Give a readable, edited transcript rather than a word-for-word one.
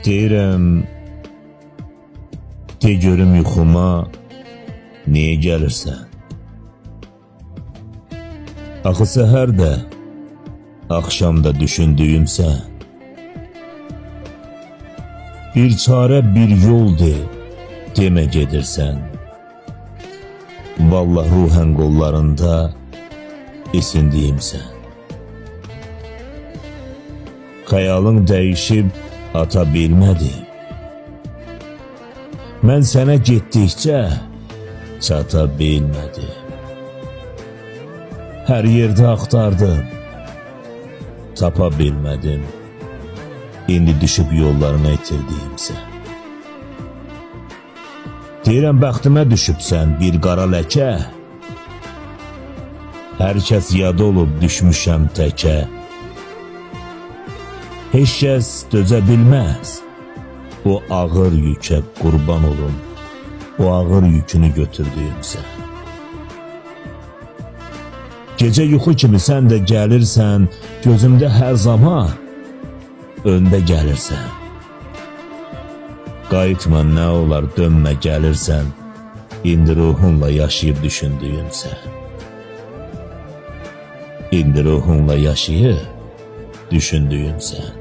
Deyirəm, de görüm yuxuma niyə gəlirsən? Axı səhər də, axşam da düşündüyümsən. Bir çarə, bir yol de, demə gedirsən. Vallah ruhən qollarında esindiyimsən. Xəyalın dəyişib ata bilmədi. Mən sənə getdikcə çata bilmədi. Hər yerdə axtardım, tapa bilmədim. İndi düşüb yollarına itirdiyimsən. Deyirəm, bəxtimə düşübsən bir qara ləkə. Hər kəs yad olub düşmüşəm təkə. Heç kəs dözə bilməz o ağır yükə, qurban olum o ağır yükünü götürdüyümsən. Gecə yuxu kimi sən də gəlirsən, gözümdə hər zaman öndə gəlirsən. Qayıtma, nə olar dönmə gəlirsən, indi ruhunla yaşayıb düşündüyümsən. İndi ruhunla yaşayıb düşündüyümsən.